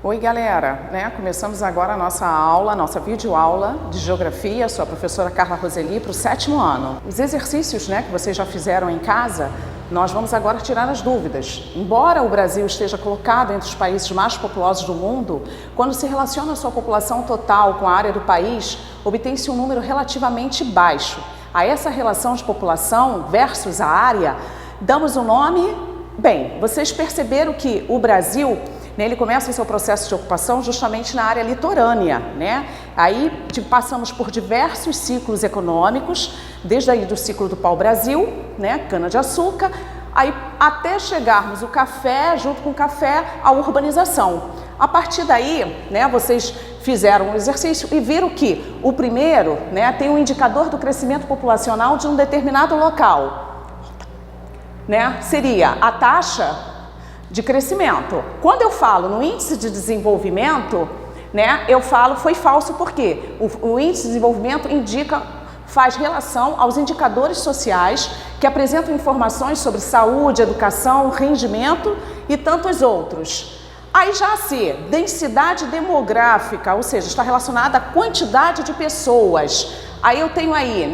Oi galera, começamos agora a nossa aula, nossa videoaula de Geografia. Sou a professora Carla Roseli para o 7º ano. Os exercícios que vocês já fizeram em casa, nós vamos agora tirar as dúvidas. Embora o Brasil esteja colocado entre os países mais populosos do mundo, quando se relaciona a sua população total com a área do país, obtém-se um número relativamente baixo. A essa relação de população versus a área, damos o nome... Bem, vocês perceberam que o Brasil... Ele começa o seu processo de ocupação justamente na área litorânea, Aí passamos por diversos ciclos econômicos, desde aí do ciclo do pau-brasil, cana-de-açúcar, aí até chegarmos o café, junto com o café, a urbanização. A partir daí, vocês fizeram um exercício e viram que o primeiro, tem um indicador do crescimento populacional de um determinado local, Seria a taxa de crescimento. Quando eu falo no índice de desenvolvimento, eu falo foi falso porque o índice de desenvolvimento faz relação aos indicadores sociais que apresentam informações sobre saúde, educação, rendimento e tantos outros. Aí já se densidade demográfica, ou seja, está relacionada à quantidade de pessoas. Aí eu tenho aí,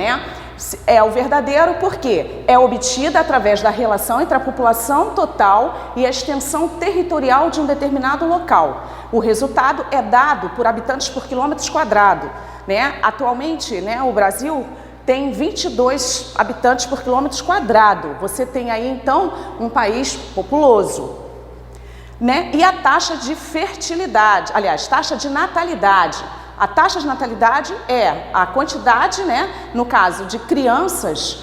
é o verdadeiro porque é obtida através da relação entre a população total e a extensão territorial de um determinado local. O resultado é dado por habitantes por quilômetros quadrados. Atualmente, o Brasil tem 22 habitantes por quilômetros quadrados. Você tem aí, então, um país populoso. E a taxa de fertilidade, aliás, taxa de natalidade. A taxa de natalidade é a quantidade, no caso de crianças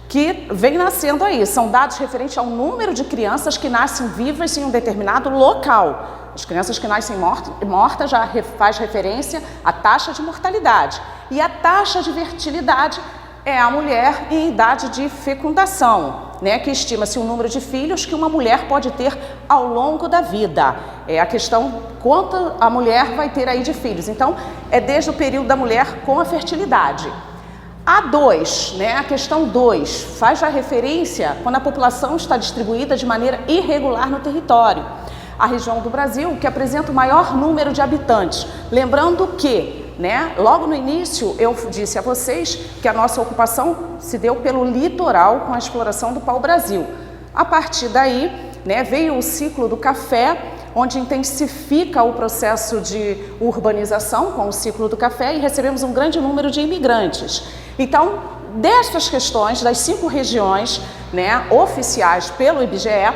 que vem nascendo aí. São dados referentes ao número de crianças que nascem vivas em um determinado local. As crianças que nascem mortas já faz referência à taxa de mortalidade. E a taxa de fertilidade é a mulher em idade de fecundação, que estima-se o número de filhos que uma mulher pode ter ao longo da vida. É a questão quanto a mulher vai ter aí de filhos. Então, é desde o período da mulher com a fertilidade. A 2, a questão 2, faz a referência quando a população está distribuída de maneira irregular no território. A região do Brasil que apresenta o maior número de habitantes. Lembrando que logo no início eu disse a vocês que a nossa ocupação se deu pelo litoral com a exploração do pau-brasil. A partir daí, veio o ciclo do café, onde intensifica o processo de urbanização com o ciclo do café e recebemos um grande número de imigrantes. Então, destas questões, das 5 regiões oficiais pelo IBGE,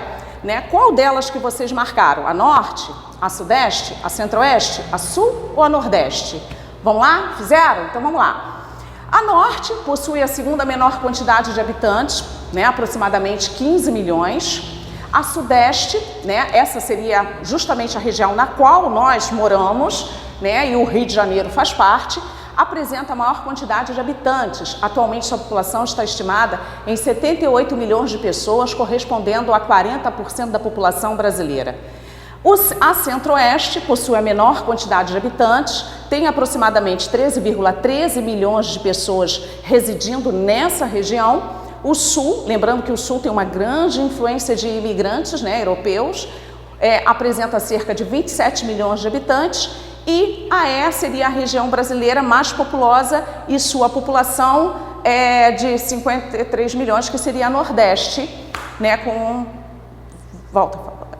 qual delas que vocês marcaram? A norte, a sudeste, a centro-oeste, a sul ou a nordeste? Vamos lá? Fizeram? Então vamos lá. A norte possui a segunda menor quantidade de habitantes, aproximadamente 15 milhões. A sudeste, essa seria justamente a região na qual nós moramos, e o Rio de Janeiro faz parte, apresenta a maior quantidade de habitantes. Atualmente sua população está estimada em 78 milhões de pessoas, correspondendo a 40% da população brasileira. A centro-oeste possui a menor quantidade de habitantes, tem aproximadamente 13,13 milhões de pessoas residindo nessa região. O sul, lembrando que o sul tem uma grande influência de imigrantes europeus, apresenta cerca de 27 milhões de habitantes, e a E seria a região brasileira mais populosa e sua população é de 53 milhões, que seria a nordeste,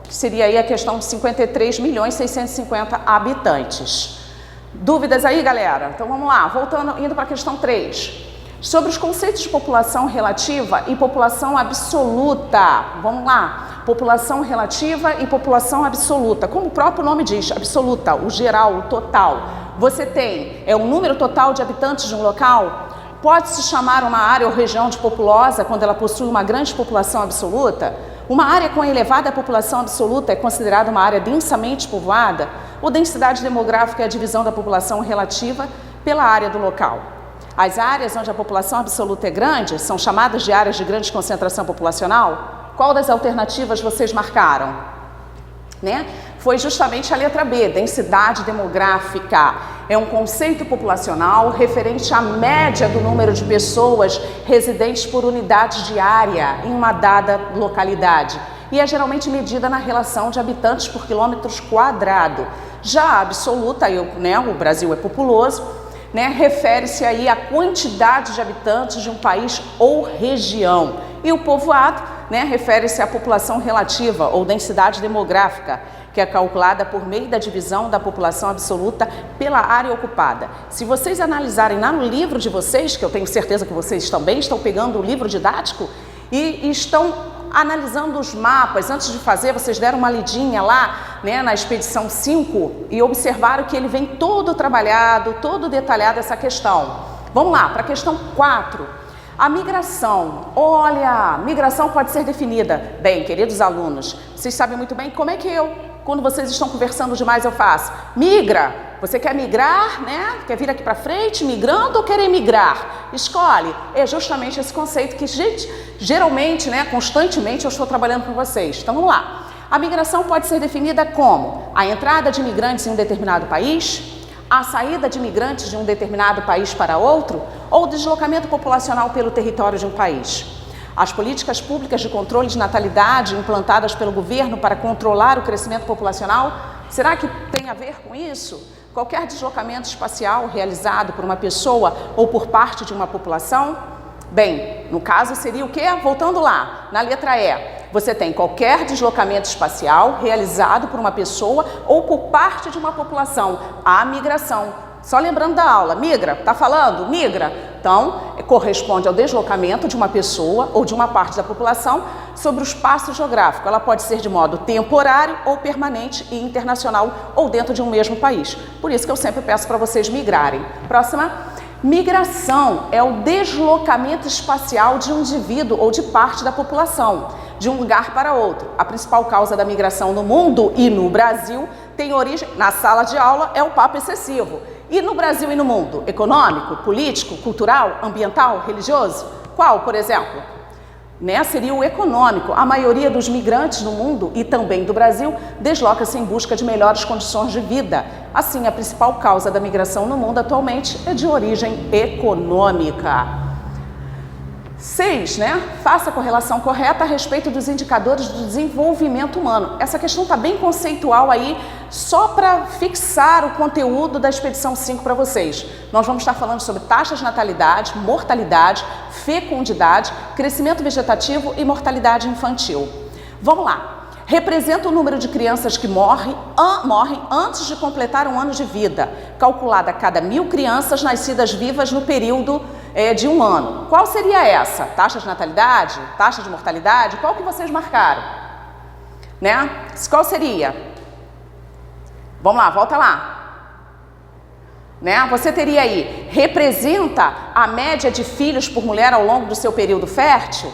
que seria aí a questão de 53 milhões 650 habitantes. Dúvidas aí, galera? Então vamos lá, indo para a questão 3. Sobre os conceitos de população relativa e população absoluta. Vamos lá, população relativa e população absoluta. Como o próprio nome diz, absoluta, o geral, o total. Você tem o número total de habitantes de um local? Pode-se chamar uma área ou região de populosa quando ela possui uma grande população absoluta? Uma área com elevada população absoluta é considerada uma área densamente povoada? Ou densidade demográfica é a divisão da população relativa pela área do local? As áreas onde a população absoluta é grande são chamadas de áreas de grande concentração populacional? Qual das alternativas vocês marcaram? Foi justamente a letra B, densidade demográfica. É um conceito populacional referente à média do número de pessoas residentes por unidade de área em uma dada localidade. E é geralmente medida na relação de habitantes por quilômetros quadrados. Já a absoluta, o Brasil é populoso, refere-se aí à quantidade de habitantes de um país ou região. E o povoado, refere-se à população relativa ou densidade demográfica, que é calculada por meio da divisão da população absoluta pela área ocupada. Se vocês analisarem lá no livro de vocês, que eu tenho certeza que vocês também estão pegando o livro didático e estão analisando os mapas, antes de fazer, vocês deram uma lidinha lá, na expedição 5 e observaram que ele vem todo trabalhado, todo detalhado essa questão. Vamos lá, para a questão 4. A migração. Olha, migração pode ser definida. Bem, queridos alunos, vocês sabem muito bem como é que quando vocês estão conversando demais, eu faço. Migra. Você quer migrar, Quer vir aqui para frente, migrando ou quer emigrar? Escolhe. É justamente esse conceito que, geralmente, constantemente eu estou trabalhando com vocês. Então, vamos lá. A migração pode ser definida como a entrada de imigrantes em um determinado país, a saída de imigrantes de um determinado país para outro ou o deslocamento populacional pelo território de um país. As políticas públicas de controle de natalidade implantadas pelo governo para controlar o crescimento populacional, será que tem a ver com isso? Qualquer deslocamento espacial realizado por uma pessoa ou por parte de uma população? Bem, no caso seria o quê? Voltando lá, na letra E. Você tem qualquer deslocamento espacial realizado por uma pessoa ou por parte de uma população. A migração. Só lembrando da aula, migra, tá falando? Migra. Então, corresponde ao deslocamento de uma pessoa ou de uma parte da população sobre o espaço geográfico. Ela pode ser de modo temporário ou permanente e internacional ou dentro de um mesmo país. Por isso que eu sempre peço para vocês migrarem. Próxima. Migração é o deslocamento espacial de um indivíduo ou de parte da população, de um lugar para outro. A principal causa da migração no mundo e no Brasil tem origem, na sala de aula, é o papo excessivo. E no Brasil e no mundo? Econômico, político, cultural, ambiental, religioso? Qual, por exemplo? Seria o econômico. A maioria dos migrantes no mundo e também do Brasil desloca-se em busca de melhores condições de vida. Assim, a principal causa da migração no mundo atualmente é de origem econômica. 6, Faça a correlação correta a respeito dos indicadores do desenvolvimento humano. Essa questão está bem conceitual aí, só para fixar o conteúdo da expedição 5 para vocês. Nós vamos estar falando sobre taxas de natalidade, mortalidade, fecundidade, crescimento vegetativo e mortalidade infantil. Vamos lá. Representa o número de crianças que morrem antes de completar um ano de vida, calculada a cada 1.000 crianças nascidas vivas no período de um ano. Qual seria essa? Taxa de natalidade? Taxa de mortalidade? Qual que vocês marcaram? Qual seria? Vamos lá, volta lá. Você teria aí, representa a média de filhos por mulher ao longo do seu período fértil?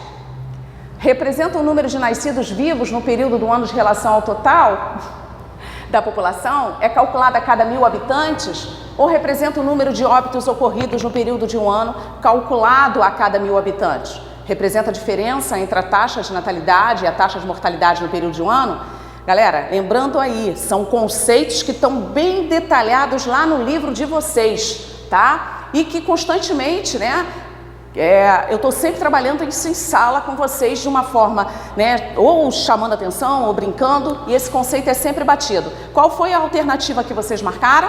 Representa o número de nascidos vivos no período do ano de relação ao total da população? É calculada a cada 1.000 habitantes? Ou representa o número de óbitos ocorridos no período de um ano, calculado a cada 1.000 habitantes? Representa a diferença entre a taxa de natalidade e a taxa de mortalidade no período de um ano? Galera, lembrando aí, são conceitos que estão bem detalhados lá no livro de vocês, tá? E que constantemente, eu estou sempre trabalhando isso em sala com vocês de uma forma, ou chamando atenção, ou brincando, e esse conceito é sempre batido. Qual foi a alternativa que vocês marcaram?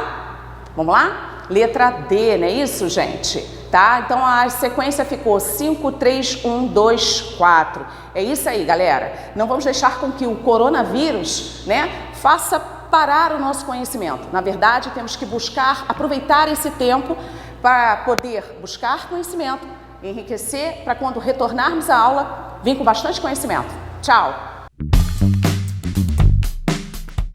Vamos lá? Letra D, não é isso, gente? Tá? Então a sequência ficou 5, 3, 1, 2, 4. É isso aí, galera. Não vamos deixar com que o coronavírus, faça parar o nosso conhecimento. Na verdade, temos que aproveitar esse tempo para poder buscar conhecimento, enriquecer, para quando retornarmos à aula, vir com bastante conhecimento. Tchau!